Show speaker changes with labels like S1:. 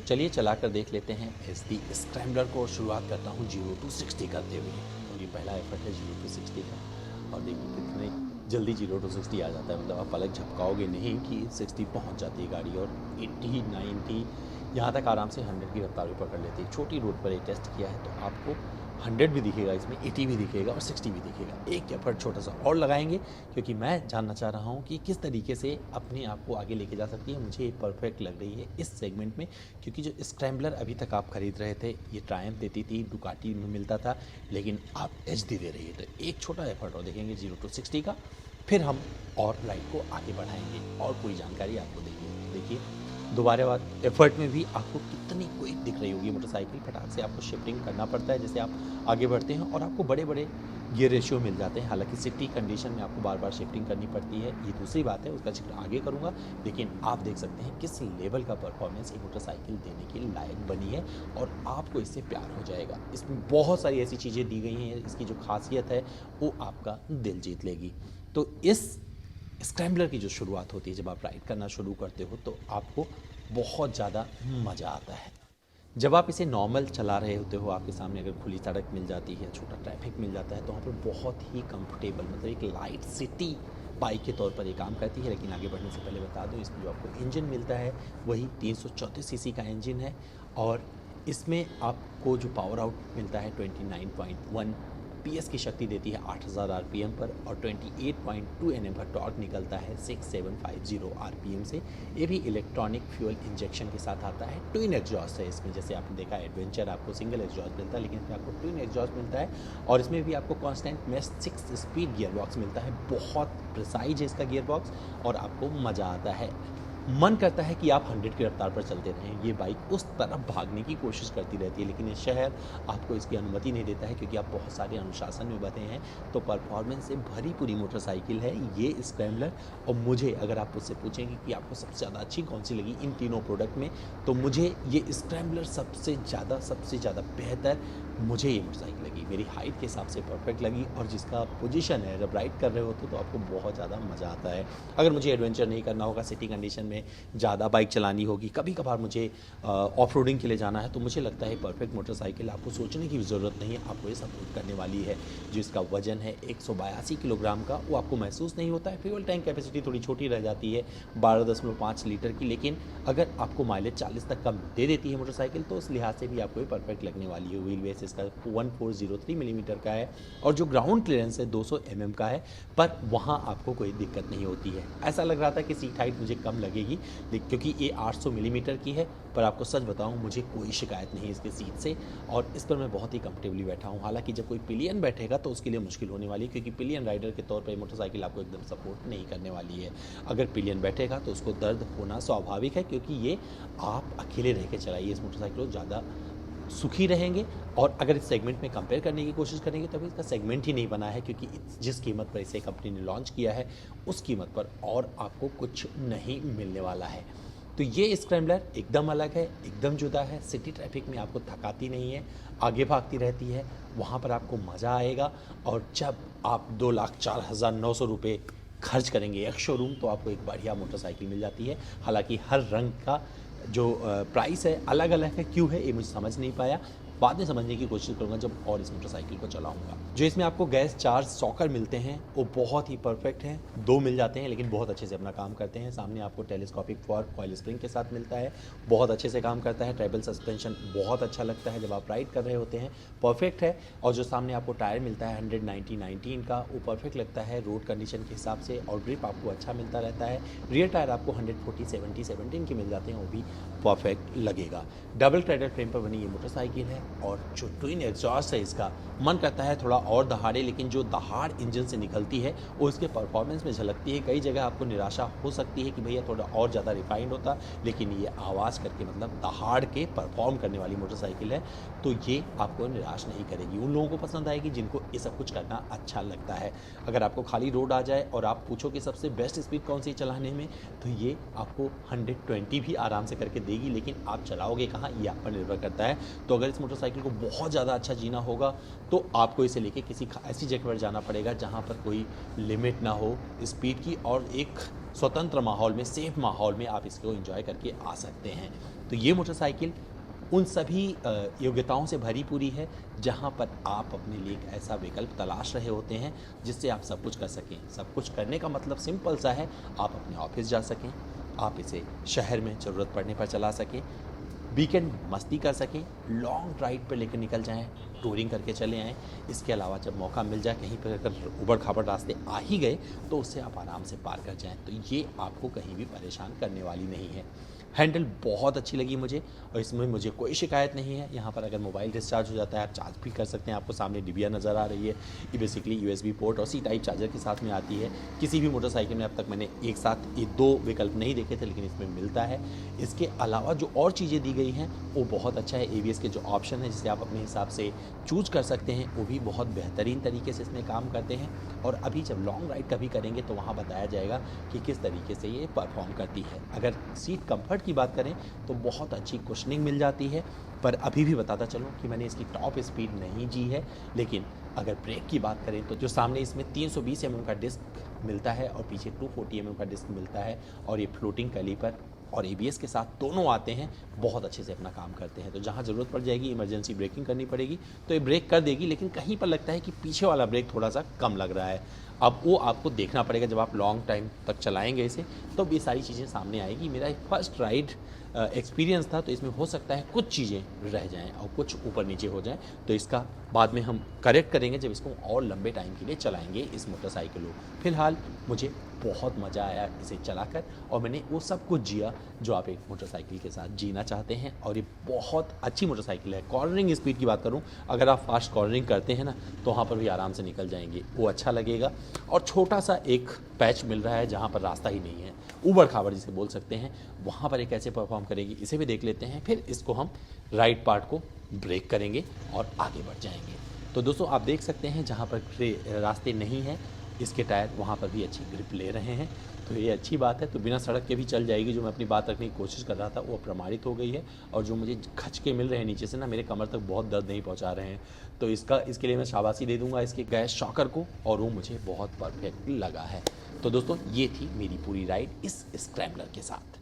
S1: चलिए चला कर देख लेते हैं SD स्क्रैम्बलर को। शुरुआत करता हूँ 0 to 60 करते हुए, और ये पहला एफर्ट है 0 to 60 का। और देखिए कितने जल्दी 0 to 60 आ जाता है, मतलब आप पलक झपकाओगे नहीं कि 60 पहुँच जाती है गाड़ी, और 80 90 यहाँ तक आराम से 100 की रफ्तार भी पकड़ लेती है। छोटी रोड पर ये टेस्ट किया है तो आपको 100 भी दिखेगा, इसमें 80 भी दिखेगा और 60 भी दिखेगा। एक एफर्ट छोटा सा और लगाएंगे, क्योंकि मैं जानना चाह रहा हूँ कि किस तरीके से अपने आप को आगे लेके जा सकती है। मुझे ये परफेक्ट लग रही है इस सेगमेंट में, क्योंकि जो स्क्रैम्बलर अभी तक आप खरीद रहे थे, ये ट्रायम्फ देती थी, डुकाटी में मिलता था, लेकिन आप HD दे रही है। तो एक छोटा एफर्ट और देखेंगे 0 to 60 का, फिर हम और राइड को आगे बढ़ाएंगे और पूरी जानकारी आपको देंगे। देखिए दोबारा बाद एफर्ट में भी आपको कितनी क्विक दिख रही होगी मोटरसाइकिल। फटाक से आपको शिफ्टिंग करना पड़ता है जैसे आप आगे बढ़ते हैं, और आपको बड़े बड़े गियर रेशियो मिल जाते हैं। हालांकि सिटी कंडीशन में आपको बार बार शिफ्टिंग करनी पड़ती है, ये दूसरी बात है, उसका जिक्र आगे करूंगा। लेकिन आप देख सकते हैं किस लेवल का परफॉर्मेंस ये मोटरसाइकिल देने के लायक बनी है, और आपको इससे प्यार हो जाएगा। इसमें बहुत सारी ऐसी चीज़ें दी गई हैं, इसकी जो खासियत है वो आपका दिल जीत लेगी। तो इस स्क्रैम्बलर की जो शुरुआत होती है, जब आप राइड करना शुरू करते हो तो आपको बहुत ज़्यादा मज़ा आता है। जब आप इसे नॉर्मल चला रहे होते हो, आपके सामने अगर खुली सड़क मिल जाती है, छोटा ट्रैफिक मिल जाता है, तो वहाँ पर बहुत ही कंफर्टेबल, मतलब एक लाइट सिटी बाइक के तौर पर ये काम करती है। लेकिन आगे बढ़ने से पहले बता दूँ, इसमें जो आपको इंजन मिलता है वही 334 cc का इंजन है, और इसमें आपको जो पावर आउट मिलता है 29.1 PS की शक्ति देती है 8000 RPM पर, और 28.2 Nm का टॉर्क निकलता है 6750 RPM से। ये भी इलेक्ट्रॉनिक फ्यूल इंजेक्शन के साथ आता है। ट्विन एग्जॉस्ट है इसमें, जैसे आपने देखा एडवेंचर आपको सिंगल एग्जॉस्ट मिलता है, लेकिन इसमें आपको ट्विन एग्जॉस्ट मिलता है। और इसमें भी आपको कांस्टेंट में 6 स्पीड गियर बॉक्स मिलता है। बहुत प्रिसाइज है इसका गियर बॉक्स, और आपको मज़ा आता है। मन करता है कि आप 100 की रफ्तार पर चलते रहें। ये बाइक उस तरफ भागने की कोशिश करती रहती है, लेकिन ये शहर आपको इसकी अनुमति नहीं देता है, क्योंकि आप बहुत सारे अनुशासन में बंधे हैं। तो परफॉर्मेंस से भरी पूरी मोटरसाइकिल है ये स्क्रैम्बलर। और मुझे अगर आप मुझसे पूछेंगे कि आपको सबसे ज़्यादा अच्छी कौन सी लगी इन तीनों प्रोडक्ट में, तो मुझे ये स्क्रैम्बलर सबसे ज़्यादा बेहतर मुझे ये मोटरसाइकिल लगी। मेरी हाइट के हिसाब से परफेक्ट लगी, और जिसका पोजीशन है, जब राइड कर रहे होते तो आपको बहुत ज़्यादा मज़ा आता है। अगर मुझे एडवेंचर नहीं करना होगा, सिटी कंडीशन में ज़्यादा बाइक चलानी होगी, कभी कभार मुझे ऑफ रोडिंग के लिए जाना है, तो मुझे लगता है परफेक्ट मोटरसाइकिल। आपको सोचने की भी ज़रूरत नहीं है, आपको ये सपोर्ट करने वाली है। जो इसका वजन है 182 किलोग्राम का, वो आपको महसूस नहीं होता है। फ्यूल टैंक कैपेसिटी थोड़ी छोटी रह जाती है 12.5 लीटर की, लेकिन अगर आपको माइलेज 40 तक कम दे देती है मोटरसाइकिल, तो उस लिहाज से भी आपको ये परफेक्ट लगने वाली है। व्हील बेस इसका 1403 मिलीमीटर का है, और जो ग्राउंड क्लियरेंस है 200 mm का है, पर वहाँ आपको कोई दिक्कत नहीं होती है। ऐसा लग रहा था कि सीट हाइट मुझे कम लगेगी, क्योंकि ये 800 मिलीमीटर की है, पर आपको सच बताऊं मुझे कोई शिकायत नहीं इसके सीट से, और इस पर मैं बहुत ही कंफर्टेबली बैठा हूं। हालांकि जब कोई पिलियन बैठेगा तो उसके लिए मुश्किल होने वाली है, क्योंकि पिलियन राइडर के तौर पर मोटरसाइकिल आपको एकदम सपोर्ट नहीं करने वाली है। अगर पिलियन बैठेगा तो उसको दर्द होना स्वाभाविक है, क्योंकि ये आप अकेले रह के चलाइए इस मोटरसाइकिल को, ज़्यादा सुखी रहेंगे। और अगर इस सेगमेंट में कंपेयर करने की कोशिश करेंगे तो अभी इसका सेगमेंट ही नहीं बना है, क्योंकि जिस कीमत पर इसे कंपनी ने लॉन्च किया है उस कीमत पर और आपको कुछ नहीं मिलने वाला है। तो ये स्क्रैम्बलर एकदम अलग है, एकदम जुदा है। सिटी ट्रैफिक में आपको थकाती नहीं है, आगे भागती रहती है, वहाँ पर आपको मज़ा आएगा। और जब आप 2,04,900 रुपये खर्च करेंगे एक शोरूम, तो आपको एक बढ़िया मोटरसाइकिल मिल जाती है। हालांकि हर रंग का जो प्राइस है अलग अलग है, क्यों है ये मुझे समझ नहीं पाया, बाद में समझने की कोशिश करूंगा जब और इस मोटरसाइकिल को चलाऊंगा। जो इसमें आपको गैस चार्ज सॉकर मिलते हैं वो बहुत ही परफेक्ट हैं। 2 मिल जाते हैं, लेकिन बहुत अच्छे से अपना काम करते हैं। सामने आपको टेलीस्कोपिक फॉर्क कॉइल स्प्रिंग के साथ मिलता है, बहुत अच्छे से काम करता है। ट्रेबल सस्पेंशन बहुत अच्छा लगता है जब आप राइड कर रहे होते हैं, परफेक्ट है। और जो सामने आपको टायर मिलता है 100/90/19 का, वो परफेक्ट लगता है रोड कंडीशन के हिसाब से, और ग्रिप आपको अच्छा मिलता रहता है। रियर टायर आपको 140/70/17 के मिल जाते हैं, वो भी परफेक्ट लगेगा। डबल क्रेडल फ्रेम पर बनी ये मोटरसाइकिल है, और जो ट्विन एग्जॉस्ट है इसका, मन करता है थोड़ा और दहाड़े, लेकिन जो दहाड़ इंजन से निकलती है वो इसके परफॉर्मेंस में झलकती है। कई जगह आपको निराशा हो सकती है कि भैया थोड़ा और ज़्यादा रिफाइंड होता, लेकिन ये आवाज़ करके, मतलब दहाड़ के परफॉर्म करने वाली मोटरसाइकिल है, तो ये आपको निराश नहीं करेगी। उन लोगों को पसंद आएगी जिनको ये सब कुछ करना अच्छा लगता है। अगर आपको खाली रोड आ जाए और आप पूछो कि सबसे बेस्ट स्पीड कौन सी चलाने में, तो ये आपको 120 भी आराम से करके देगी, लेकिन आप चलाओगे कहाँ ये आप पर निर्भर करता है। तो अगर इस मोटरसाइकिल को बहुत ज़्यादा अच्छा जीना होगा तो आपको इसे लेके किसी ऐसी जगह पर जाना पड़ेगा जहाँ पर कोई लिमिट ना हो स्पीड की, और एक स्वतंत्र माहौल में, सेफ माहौल में आप इसको एंजॉय करके आ सकते हैं। तो ये मोटरसाइकिल उन सभी योग्यताओं से भरी पूरी है जहां पर आप अपने लिए एक ऐसा विकल्प तलाश रहे होते हैं जिससे आप सब कुछ कर सकें। सब कुछ करने का मतलब सिंपल सा है, आप अपने ऑफिस जा सकें, आप इसे शहर में ज़रूरत पड़ने पर चला सकें, वीकेंड मस्ती कर सकें, लॉन्ग ड्राइव पर लेकर निकल जाएं, टूरिंग करके चले आएँ। इसके अलावा जब मौका मिल जाए कहीं पर अगर उबड़ खाबड़ रास्ते आ ही गए तो उससे आप आराम से पार कर जाएं, तो ये आपको कहीं भी परेशान करने वाली नहीं है। हैंडल बहुत अच्छी लगी मुझे और इसमें मुझे कोई शिकायत नहीं है। यहाँ पर अगर मोबाइल डिस्चार्ज हो जाता है आप चार्ज भी कर सकते हैं। आपको सामने डिबिया नज़र आ रही है, ये बेसिकली USB पोर्ट और C टाइप चार्जर के साथ में आती है। किसी भी मोटरसाइकिल में अब तक मैंने एक साथ ये 2 विकल्प नहीं देखे थे, लेकिन इसमें मिलता है। इसके अलावा जो और चीज़ें दी गई हैं वो बहुत अच्छा है। ABS के जो ऑप्शन है जिसे आप अपने हिसाब से चूज कर सकते हैं वो भी बहुत बेहतरीन तरीके से इसमें काम करते हैं। और अभी जब लॉन्ग राइड कभी करेंगे तो वहाँ बताया जाएगा कि किस तरीके से ये परफॉर्म करती है। अगर सीट कंफर्ट की बात करें तो बहुत अच्छी कुशनिंग मिल जाती है, पर अभी भी बताता चलूँ कि मैंने इसकी टॉप स्पीड नहीं जी है। लेकिन अगर ब्रेक की बात करें तो जो सामने इसमें 320 mm का डिस्क मिलता है और पीछे 240 mm का डिस्क मिलता है और ये फ्लोटिंग कैलिपर और ABS के साथ दोनों आते हैं, बहुत अच्छे से अपना काम करते हैं। तो जहाँ ज़रूरत पड़ जाएगी, इमरजेंसी ब्रेकिंग करनी पड़ेगी तो ये ब्रेक कर देगी, लेकिन कहीं पर लगता है कि पीछे वाला ब्रेक थोड़ा सा कम लग रहा है। अब वो आपको देखना पड़ेगा, जब आप लॉन्ग टाइम तक चलाएंगे इसे तो ये सारी चीज़ें सामने आएगी। मेरा एक फर्स्ट राइड एक्सपीरियंस था तो इसमें हो सकता है कुछ चीज़ें रह जाएं और कुछ ऊपर नीचे हो जाएं, तो इसका बाद में हम करेक्ट करेंगे जब इसको और लंबे टाइम के लिए चलाएंगे इस मोटरसाइकिल को। फिलहाल मुझे बहुत मज़ा आया इसे चलाकर और मैंने वो सब कुछ जिया जो आप एक मोटरसाइकिल के साथ जीना चाहते हैं। और ये बहुत अच्छी मोटरसाइकिल है। कॉर्नरिंग स्पीड की बात करूं, अगर आप फास्ट कॉर्नरिंग करते हैं ना तो वहाँ पर भी आराम से निकल जाएंगे, वो अच्छा लगेगा। और छोटा सा एक पैच मिल रहा है जहाँ पर रास्ता ही नहीं है, ऊबड़ खाबड़ जिसे बोल सकते हैं, वहाँ पर ये कैसे परफॉर्म करेगी इसे भी देख लेते हैं। फिर इसको हम राइट पार्ट को ब्रेक करेंगे और आगे बढ़ जाएंगे। तो दोस्तों आप देख सकते हैं जहाँ पर रास्ते नहीं हैं इसके टायर वहाँ पर भी अच्छी ग्रिप ले रहे हैं, तो ये अच्छी बात है। तो बिना सड़क के भी चल जाएगी। जो मैं अपनी बात रखने की कोशिश कर रहा था वो प्रमाणित हो गई है। और जो मुझे खचके मिल रहे हैं नीचे से ना, मेरे कमर तक बहुत दर्द नहीं पहुँचा रहे हैं, तो इसके लिए मैं शाबाशी दे दूंगा इसके गैस शॉकर को, और वो मुझे बहुत परफेक्ट लगा है। तो दोस्तों ये थी मेरी पूरी राइड इस स्क्रैम्बलर के साथ।